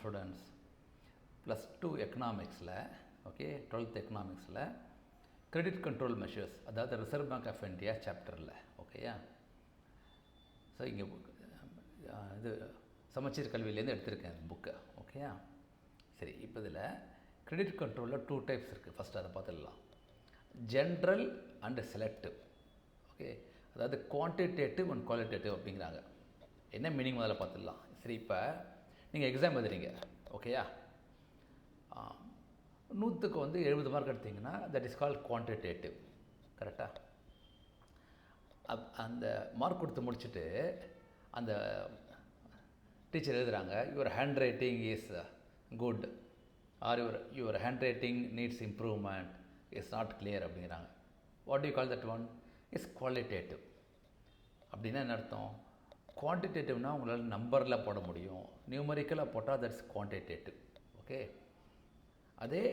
Students +2 எக்கனாமிக்ஸில் okay 12th எக்கனாமிக்ஸில் credit control measures, அதாவது ரிசர்வ் பேங்க் ஆஃப் இந்தியா சாப்டரில் ஓகேயா. ஸோ இங்கே இது சமச்சீர் கல்வியிலேருந்து எடுத்திருக்கேன் இந்த புக்கை ஓகேயா. சரி, இப்போ இதில் கிரெடிட் கண்ட்ரோலில் 2 டைப்ஸ் இருக்குது. ஃபஸ்ட்டு அதை பார்த்துடலாம். General and selective. ஓகே, அதாவது குவான்டிடேட்டிவ் அண்ட் குவாலிட்டேட்டிவ் அப்படிங்கிறாங்க. என்ன மீனிங் முதல்ல பார்த்துடலாம். சரி, இப்போ நீங்கள் எக்ஸாம் எழுதுறீங்க ஓகேயா. 100க்கு வந்து 70 மார்க் எடுத்தீங்கன்னா தட் இஸ் கால்ட் குவான்டிடேட்டிவ். கரெக்டாக அந்த மார்க் கொடுத்து முடிச்சுட்டு அந்த டீச்சர் எழுதுகிறாங்க, your hand writing is good or your hand writing needs improvement, is not clear அப்படிங்கிறாங்க. What you call that one is qualitative. அப்படின்னா என்ன அர்த்தம்? குவான்டிடேட்டிவ்னால் உங்களால் நம்பரில் போட முடியும், நியூமரிக்கலாக போட்டால் தட்ஸ் குவான்டிடேட்டிவ். ஓகே, அதே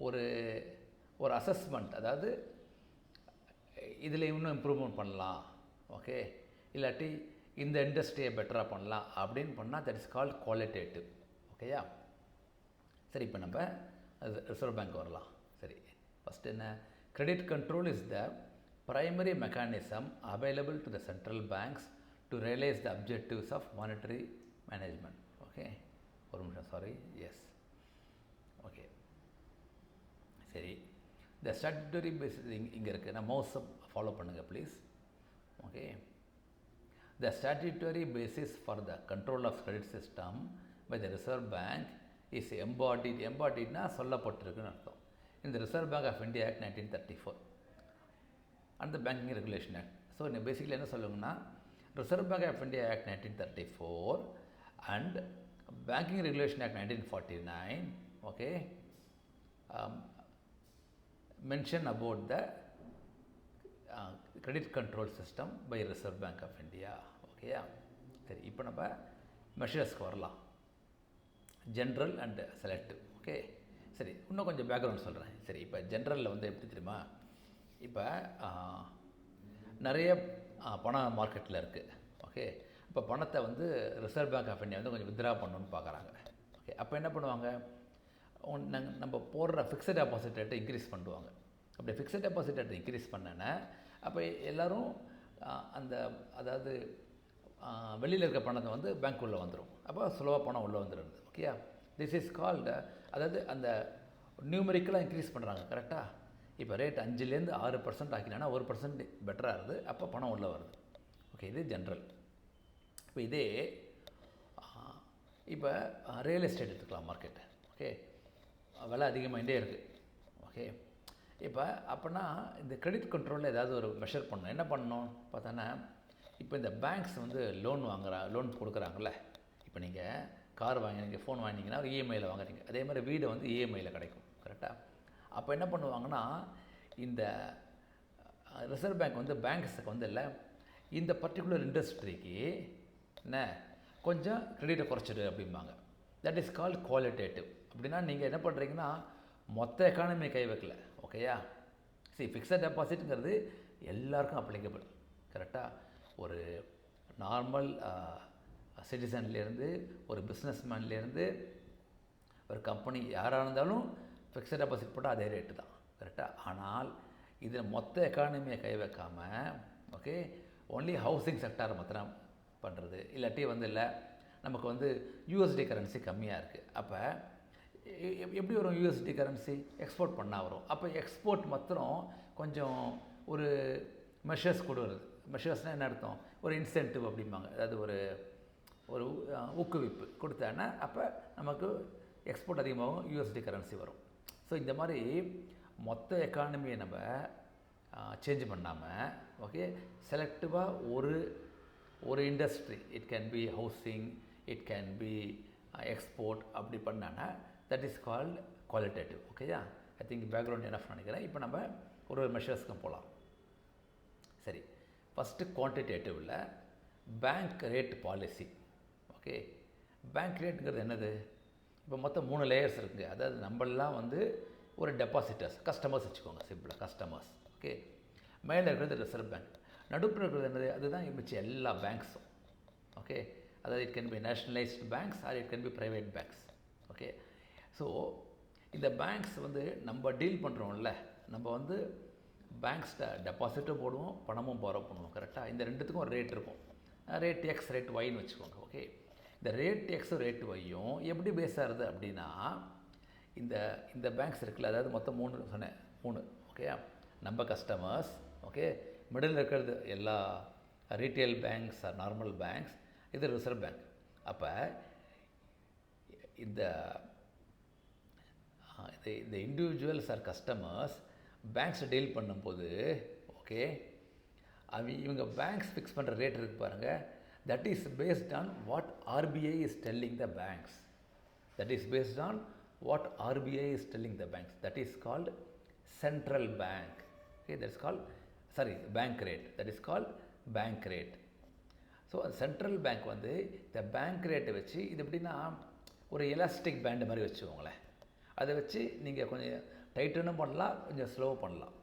ஒரு அசஸ்மெண்ட், அதாவது இதில் இன்னும் இம்ப்ரூவ்மெண்ட் பண்ணலாம் ஓகே, இல்லாட்டி இந்த இண்டஸ்ட்ரியை பெட்டராக பண்ணலாம் அப்படின்னு பண்ணால் தட் இஸ் கால்ட் குவாலிட்டேட்டிவ். ஓகேயா. சரி, இப்போ நம்ம ரிசர்வ் பேங்க் வரலாம். சரி, ஃபஸ்ட்டு என்ன? Credit control is the primary mechanism available to the central banks to realize the objectives of monetary management. Okay, ஒரு நிமிஷம், சாரி, எஸ் ஓகே. சரி, இந்த ஸ்டாட்யூட்டரி பேசிஸ் இங்கே இருக்குது. நான் மவுஸை ஃபாலோ பண்ணுங்கள் please. Okay, the statutory basis for the control of credit system by the Reserve Bank is embodiedனா சொல்லப்பட்டிருக்குன்னு அர்த்தம். இந்த reserve bank of India act 1934 and the Banking Regulation Act. So இந்த பேசிக்கலி என்ன சொல்லுங்கன்னா, reserve bank of India act 1934 and banking regulation act 1949 okay mention about the credit control system by reserve bank of India. ஓகேயா. சரி, இப்போ நம்ம மெஷர்ஸ்க்கு வரலாம். General and selective. Okay, சரி, இன்னும் கொஞ்சம் பேக்ரவுண்ட் சொல்கிறேன். சரி, இப்போ ஜென்ரலில் வந்து எப்படி தெரியுமா, இப்போ நிறைய பணம் மார்க்கெட்டில் இருக்குது. ஓகே, இப்போ பணத்தை வந்து ரிசர்வ் பேங்க் ஆஃப் இந்தியா வந்து கொஞ்சம் வித்ட்ரா பண்ணணுன்னு பார்க்குறாங்க. ஓகே, அப்போ என்ன பண்ணுவாங்க, நம்ம போடுற ஃபிக்ஸட் டெபாசிட் ரேட்டை இன்க்ரீஸ் பண்ணுவாங்க. அப்படி ஃபிக்ஸட் டெபாசிட் ரேட்டை இன்க்ரீஸ் பண்ணேன்னா அப்போ எல்லோரும் அதாவது வெளியில் இருக்க பணத்தை வந்து பேங்க் உள்ளே வந்துடும். அப்போ ஸ்லோவாக பணம் உள்ளே வந்துடுது. ஓகேயா. திஸ் இஸ் கால்டு, அதாவது அந்த நியூமரிக்கலாக இன்க்ரீஸ் பண்ணுறாங்க. கரெக்டாக. இப்போ ரேட் 5லேருந்து 6% ஆக்கினா 1% பெட்டராக இருக்குது. அப்போ பணம் உள்ளே வருது. ஓகே, இது ஜென்ரல். இப்போ இதே இப்போ ரியல் எஸ்டேட் எடுத்துக்கலாம் மார்க்கெட்டு. ஓகே, விலை அதிகமாகிட்டே இருக்குது. ஓகே, இப்போ அப்போனா இந்த கிரெடிட் கண்ட்ரோலில் ஏதாவது ஒரு மெஷர் பண்ணணும். என்ன பண்ணணும் பார்த்தோன்னா, இப்போ இந்த பேங்க்ஸ் வந்து லோன் கொடுக்குறாங்கல்ல. இப்போ நீங்கள் கார் வாங்கினீங்க, ஃபோன் வாங்கினீங்கன்னா ஒரு இஎம்ஐயில் வாங்குறீங்க. அதே மாதிரி வீடு வந்து இஎம்ஐயில் கிடைக்கும். கரெக்டாக. அப்போ என்ன பண்ணுவாங்கன்னா, இந்த ரிசர்வ் பேங்க் வந்து பேங்க்ஸுக்கு வந்து இல்லை, இந்த பர்டிகுலர் இண்டஸ்ட்ரிக்கு என்ன கொஞ்சம் கிரெடிட்டை குறைச்சிடு அப்படிம்பாங்க. That is called qualitative. அப்படின்னா நீங்கள் என்ன பண்ணுறீங்கன்னா, மொத்த எக்கானமி கை வைக்கல. ஓகேயா. சரி, ஃபிக்ஸட் டெபாசிட்டுங்கிறது எல்லாருக்கும் அப்ளிகபிள். கரெக்டாக. ஒரு நார்மல் சிட்டிசன்லேருந்து, ஒரு பிஸ்னஸ்மேன்லேருந்து, ஒரு கம்பெனி யாராக இருந்தாலும் ஃபிக்ஸட் டெபாசிட் போட்டால் அதே ரேட்டு தான். கரெக்டாக. ஆனால் இதில் மொத்த எக்கானமியை கை வைக்காமல் ஓகே ஒன்லி ஹவுசிங் செக்டார் மாத்திரம் பண்ணுறது. இல்லாட்டி வந்து இல்லை, நமக்கு வந்து யூஎஸ்டி கரன்சி கம்மியாக இருக்குது. அப்போ எப்படி வரும் யூஎஸ்டி கரன்சி? எக்ஸ்போர்ட் பண்ணால் வரும். அப்போ எக்ஸ்போர்ட் மாத்திரம் கொஞ்சம் ஒரு மெஷர்ஸ் கொடுக்குறது. மெஷர்ஸ்னால் என்ன அர்த்தம்? ஒரு இன்சென்டிவ் அப்படிம்பாங்க. அதாவது ஒரு ஊக்குவிப்பு கொடுத்தாங்கன்னா அப்போ நமக்கு எக்ஸ்போர்ட் அதிகமாகும், யூஎஸ்டி கரன்சி வரும். ஸோ இந்த மாதிரி மொத்த எக்கானமியை நம்ம சேஞ்ச் பண்ணாமல் ஓகே செலக்டிவாக ஒரு industry, it can be housing, it can be export, அப்படி பண்ணான்னா தட் இஸ் கால்ட் குவாலிட்டேட்டிவ். ஓகேயா. ஐ திங்க் பேக்ரவுண்ட் எனஃப் நினைக்கிறேன். இப்போ நம்ம ஒரு மெஷர்ஸ்க்கும் போகலாம். சரி, ஃபஸ்ட்டு குவான்டிடேட்டிவில் bank rate policy. Okay, bank ரேட்டுங்கிறது என்னது? இப்போ மொத்தம் 3 லேயர்ஸ் இருக்குது. அதாவது நம்மளாம் வந்து ஒரு டெபாசிட்டர்ஸ், கஸ்டமர்ஸ் வச்சுக்கோங்க சிம்பிளாக, கஸ்டமர்ஸ். ஓகே, மேலே இருக்கிறது ரிசர்வ் பேங்க், நடுப்புற இருக்கிறது என்னது? அதுதான் மிச்சம் எல்லா பேங்க்ஸும். ஓகே, அதாவது it can be nationalised banks R it can be private banks. Okay. So இந்த பேங்க்ஸ் வந்து நம்ம டீல் பண்ணுறோம்ல, நம்ம வந்து பேங்க்ஸ்கிட்ட டெபாசிட்டும் போடுவோம், பணமும் borrow பண்ணுவோம். கரெக்டாக? இந்த ரெண்டுத்துக்கும் ஒரு ரேட் இருக்கும். ரேட் எக்ஸ், ரேட் ஒய்ன்னு வச்சுக்கோங்க. ஓகே. இந்த ரேட் எக்ஸும் ரேட் ஒய்யும் எப்படி பேஸ் ஆகுது அப்படின்னா, இந்த இந்த பேங்க்ஸ் இருக்குல்ல, அதாவது மொத்தம் 3 சொன்னேன், 3. ஓகே. நம்ம கஸ்டமர்ஸ், ஓகே, மிடில் இருக்கிறது எல்லா retail banks are normal banks, இது ரிசர்வ் பேங்க். அப்போ இந்த இந்த individuals are customers banks deal பண்ணும்போது, ஓகே, இவங்க பேங்க்ஸ் ஃபிக்ஸ் பண்ணுற ரேட் இருக்குது பாருங்கள், that is based on what RBI is telling the banks. That is based on what RBI is telling the banks. That is called central bank. Okay, that's called, sorry, bank rate. That is called bank rate. So central bank வந்து இந்த bank ரேட்டை வச்சு, இது எப்படின்னா ஒரு elastic pant மாதிரி வச்சுக்கோங்களேன். அதை வச்சு நீங்கள் கொஞ்சம் டைட்டனும் பண்ணலாம், கொஞ்சம் ஸ்லோ பண்ணலாம்,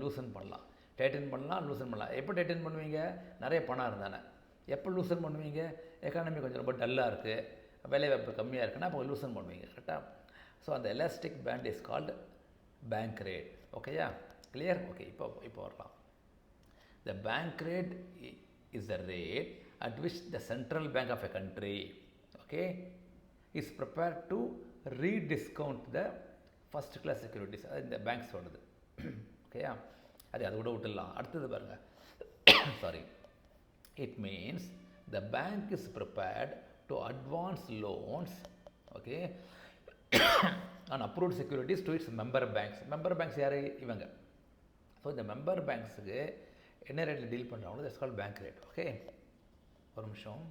லூசன் பண்ணலாம். டைட்டன் பண்ணலாம், லூசன் பண்ணலாம். எப்போ டைட்டன் பண்ணுவீங்க? நிறைய பணம் இருந்தானே. எப்போ லூசன் பண்ணுவீங்க? எக்கானமி கொஞ்சம் ரொம்ப டல்லாக இருக்குது, வேலைவாய்ப்பு கம்மியாக இருக்குன்னா அப்போ லூசன் பண்ணுவீங்க. கரெக்டாக? ஸோ அந்த elastic band is called bank rate. ஓகேயா? கிளியர்? ஓகே. இப்போ வரலாம். The bank rate is the rate at which the central bank of a country, okay, is prepared to rediscount the first class securities. அது இந்த banks சொல்லுது. ஓகேயா? அது கூட விட்டுடலாம். அடுத்தது பாருங்கள். Sorry. It means the bank is prepared to advance loans, okay, on approved securities to its member banks. Member banks யார்? இவங்க. ஸோ இந்த மெம்பர் பேங்க்ஸுக்கு என்ன ரேட்டில் டீல் பண்ணுறாங்களோ that's called bank rate. Okay, ஒரு நிமிஷம்.